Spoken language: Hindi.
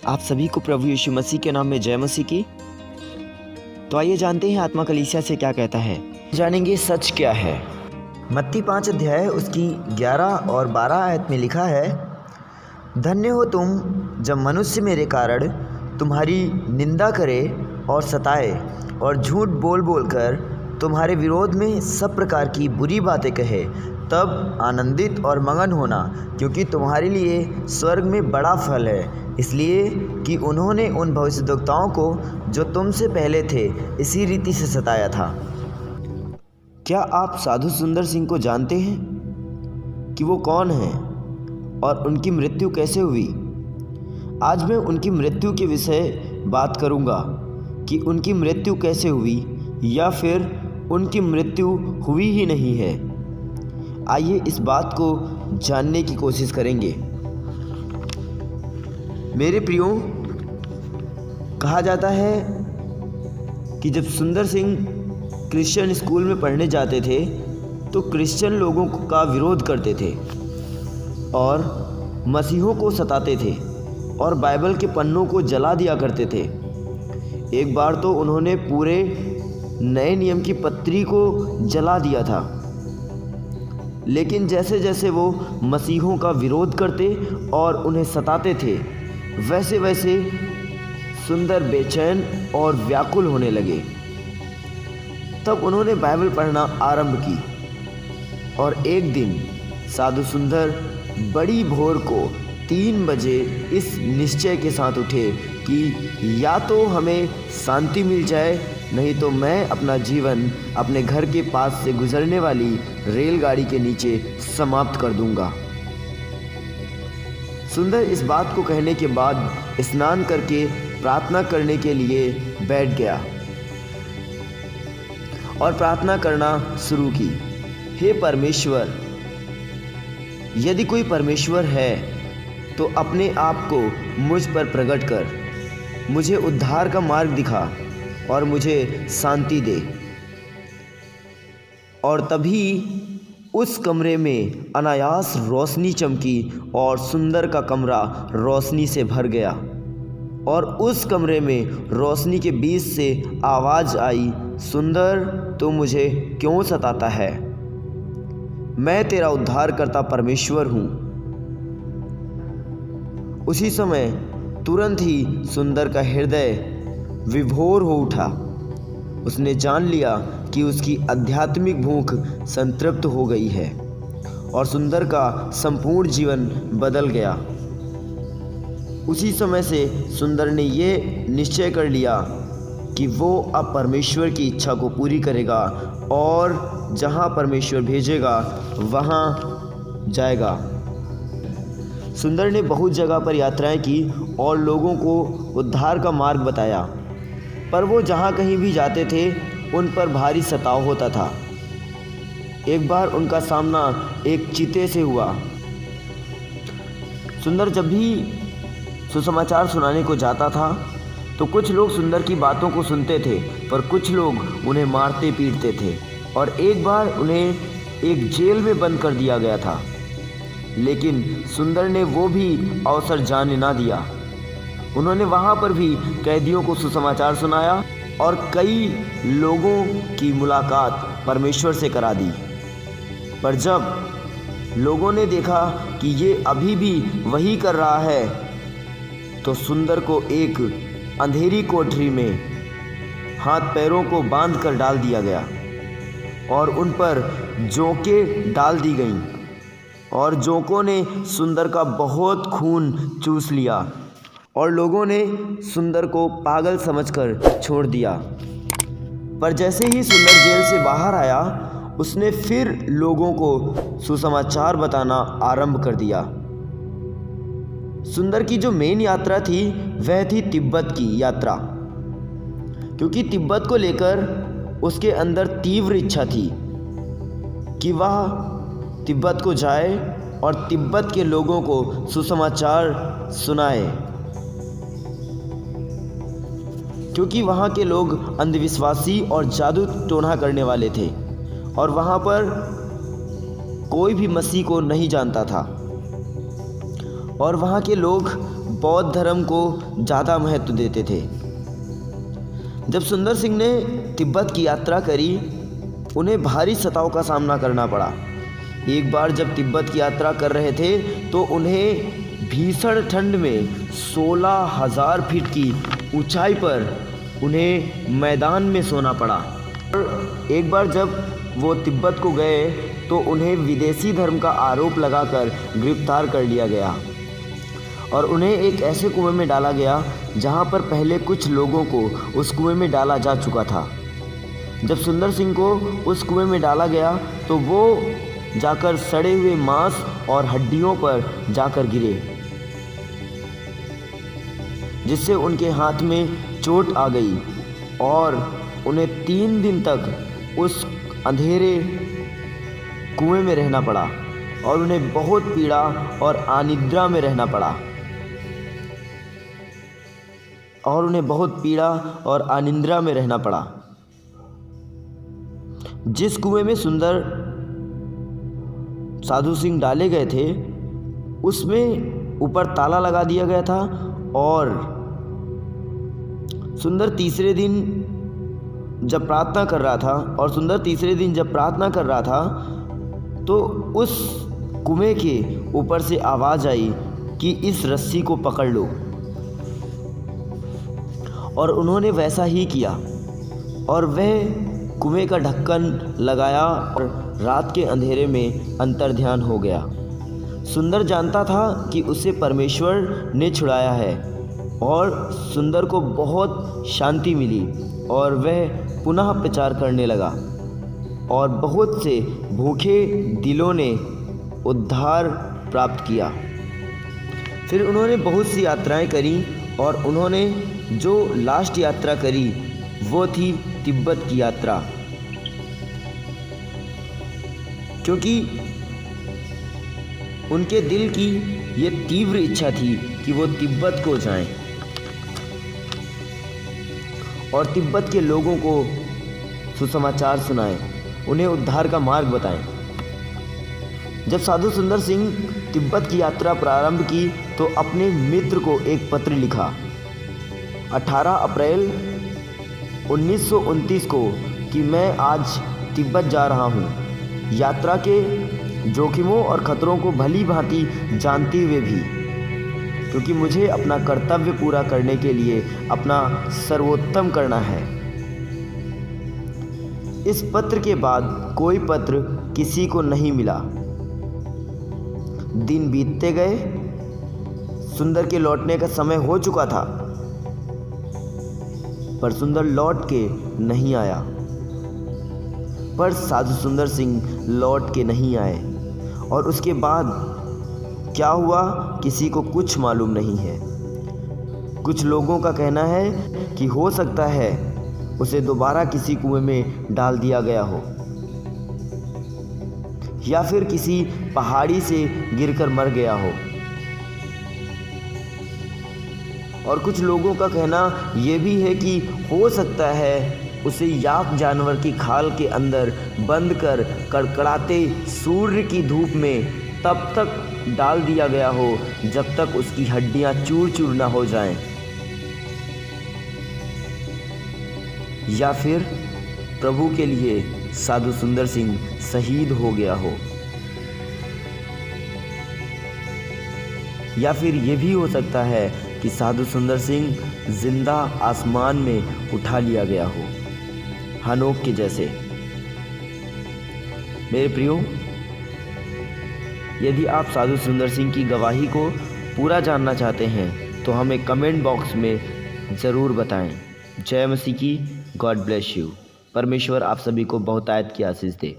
आप सभी को प्रभु यीशु मसीह के नाम में जय मसीह की। तो आइए जानते हैं आत्मा कलीसिया से क्या कहता है। जानेंगे सच क्या है। मत्ती 5 अध्याय उसकी 11 और 12 आयत में लिखा है, धन्य हो तुम जब मनुष्य मेरे कारण तुम्हारी निंदा करे और सताए और झूठ बोल बोल कर तुम्हारे विरोध में सब प्रकार की बुरी बातें कहे, तब आनंदित और मगन होना, क्योंकि तुम्हारे लिए स्वर्ग में बड़ा फल है, इसलिए कि उन्होंने उन भविष्यद्वक्ताओं को जो तुमसे पहले थे इसी रीति से सताया था। क्या आप साधु सुंदर सिंह को जानते हैं कि वो कौन हैं और उनकी मृत्यु कैसे हुई? आज मैं उनकी मृत्यु के विषय बात करूंगा कि उनकी मृत्यु कैसे हुई या फिर उनकी मृत्यु हुई ही नहीं है। आइए इस बात को जानने की कोशिश करेंगे। मेरे प्रियो, कहा जाता है कि जब सुंदर सिंह क्रिश्चियन स्कूल में पढ़ने जाते थे तो क्रिश्चियन लोगों का विरोध करते थे और मसीहों को सताते थे और बाइबल के पन्नों को जला दिया करते थे। एक बार तो उन्होंने पूरे नए नियम की पत्री को जला दिया था। लेकिन जैसे जैसे वो मसीहों का विरोध करते और उन्हें सताते थे, वैसे वैसे सुंदर बेचैन और व्याकुल होने लगे। तब उन्होंने बाइबल पढ़ना आरंभ की और एक दिन साधु सुंदर बड़ी भोर को 3 बजे इस निश्चय के साथ उठे कि या तो हमें शांति मिल जाए, नहीं तो मैं अपना जीवन अपने घर के पास से गुजरने वाली रेलगाड़ी के नीचे समाप्त कर दूंगा। सुंदर इस बात को कहने के बाद स्नान करके प्रार्थना करने के लिए बैठ गया और प्रार्थना करना शुरू की। हे परमेश्वर, यदि कोई परमेश्वर है तो अपने आप को मुझ पर प्रकट कर, मुझे उद्धार का मार्ग दिखा और मुझे शांति दे। और तभी उस कमरे में अनायास रोशनी चमकी और सुंदर का कमरा रोशनी से भर गया और उस कमरे में रोशनी के बीच से आवाज़ आई, सुंदर, तू मुझे क्यों सताता है? मैं तेरा उद्धार करता परमेश्वर हूँ। उसी समय तुरंत ही सुंदर का हृदय विभोर हो उठा। उसने जान लिया कि उसकी आध्यात्मिक भूख संतृप्त हो गई है और सुंदर का संपूर्ण जीवन बदल गया। उसी समय से सुंदर ने ये निश्चय कर लिया कि वो अब परमेश्वर की इच्छा को पूरी करेगा और जहाँ परमेश्वर भेजेगा वहाँ जाएगा। सुंदर ने बहुत जगह पर यात्राएं की और लोगों को उद्धार का मार्ग बताया, पर वो जहाँ कहीं भी जाते थे उन पर भारी सताव होता था। एक बार उनका सामना एक चीते से हुआ। सुंदर जब भी सुसमाचार सुनाने को जाता था तो कुछ लोग सुंदर की बातों को सुनते थे, पर कुछ लोग उन्हें मारते पीटते थे और एक बार उन्हें एक जेल में बंद कर दिया गया था। लेकिन सुंदर ने वो भी अवसर जाने ना दिया। उन्होंने वहाँ पर भी कैदियों को सुसमाचार सुनाया और कई लोगों की मुलाकात परमेश्वर से करा दी। पर जब लोगों ने देखा कि ये अभी भी वही कर रहा है, तो सुंदर को एक अंधेरी कोठरी में हाथ पैरों को बांध कर डाल दिया गया और उन पर जोंकें डाल दी गईं और जोंकों ने सुंदर का बहुत खून चूस लिया और लोगों ने सुंदर को पागल समझकर छोड़ दिया। पर जैसे ही सुंदर जेल से बाहर आया, उसने फिर लोगों को सुसमाचार बताना आरंभ कर दिया। सुंदर की जो मेन यात्रा थी वह थी तिब्बत की यात्रा, क्योंकि तिब्बत को लेकर उसके अंदर तीव्र इच्छा थी कि वह तिब्बत को जाए और तिब्बत के लोगों को सुसमाचार सुनाए, क्योंकि वहाँ के लोग अंधविश्वासी और जादू टोना करने वाले थे और वहाँ पर कोई भी मसीह को नहीं जानता था और वहाँ के लोग बौद्ध धर्म को ज़्यादा महत्व देते थे। जब सुंदर सिंह ने तिब्बत की यात्रा करी, उन्हें भारी सताव का सामना करना पड़ा। एक बार जब तिब्बत की यात्रा कर रहे थे तो उन्हें भीषण ठंड में 16,000 फीट की ऊंचाई पर उन्हें मैदान में सोना पड़ा। और एक बार जब वो तिब्बत को गए तो उन्हें विदेशी धर्म का आरोप लगाकर गिरफ्तार कर लिया गया और उन्हें एक ऐसे कुएं में डाला गया जहां पर पहले कुछ लोगों को उस कुएं में डाला जा चुका था। जब सुंदर सिंह को उस कुएं में डाला गया तो वो जाकर सड़े हुए मांस और हड्डियों पर जाकर गिरे, जिससे उनके हाथ में चोट आ गई और उन्हें 3 दिन तक उस अंधेरे कुएं में रहना पड़ा और उन्हें बहुत पीड़ा और अनिद्रा में रहना पड़ा जिस कुएं में सुंदर साधु सिंह डाले गए थे उसमें ऊपर ताला लगा दिया गया था और सुंदर तीसरे दिन जब प्रार्थना कर रहा था तो उस कुएं के ऊपर से आवाज़ आई कि इस रस्सी को पकड़ लो, और उन्होंने वैसा ही किया और वह कुएं का ढक्कन लगाया और रात के अंधेरे में अंतर्ध्यान हो गया। सुंदर जानता था कि उसे परमेश्वर ने छुड़ाया है और सुंदर को बहुत शांति मिली और वह पुनः प्रचार करने लगा और बहुत से भूखे दिलों ने उद्धार प्राप्त किया। फिर उन्होंने बहुत सी यात्राएं करी और उन्होंने जो लास्ट यात्रा करी वो थी तिब्बत की यात्रा, क्योंकि उनके दिल की ये तीव्र इच्छा थी कि वो तिब्बत को जाएं और तिब्बत के लोगों को सुसमाचार सुनाएं, उन्हें उद्धार का मार्ग बताएं। जब साधु सुंदर सिंह तिब्बत की यात्रा प्रारंभ की तो अपने मित्र को एक पत्र लिखा 18 अप्रैल 1929 को कि मैं आज तिब्बत जा रहा हूँ। यात्रा के जोखिमों और खतरों को भली भांति जानते हुए भी, क्योंकि मुझे अपना कर्तव्य पूरा करने के लिए अपना सर्वोत्तम करना है। इस पत्र के बाद कोई पत्र किसी को नहीं मिला। दिन बीतते गए, सुंदर के लौटने का समय हो चुका था, पर सुंदर लौट के नहीं आया। पर साधु सुंदर सिंह लौट के नहीं आए और उसके बाद क्या हुआ किसी को कुछ मालूम नहीं है। कुछ लोगों का कहना है कि हो सकता है उसे दोबारा किसी कुएं में डाल दिया गया हो या फिर किसी पहाड़ी से गिरकर मर गया हो, और कुछ लोगों का कहना ये भी है कि हो सकता है उसे याक जानवर की खाल के अंदर बंद कर कड़कड़ाते सूर्य की धूप में तब तक डाल दिया गया हो जब तक उसकी हड्डियां चूर चूर ना हो जाएं, या फिर प्रभु के लिए साधु सुंदर सिंह शहीद हो गया हो, या फिर ये भी हो सकता है कि साधु सुंदर सिंह जिंदा आसमान में उठा लिया गया हो, हनोक के जैसे। मेरे प्रियो, यदि आप साधु सुंदर सिंह की गवाही को पूरा जानना चाहते हैं तो हमें कमेंट बॉक्स में ज़रूर बताएं। जय मसीह की। God bless you. परमेश्वर आप सभी को बहुतायत की आशीष दे।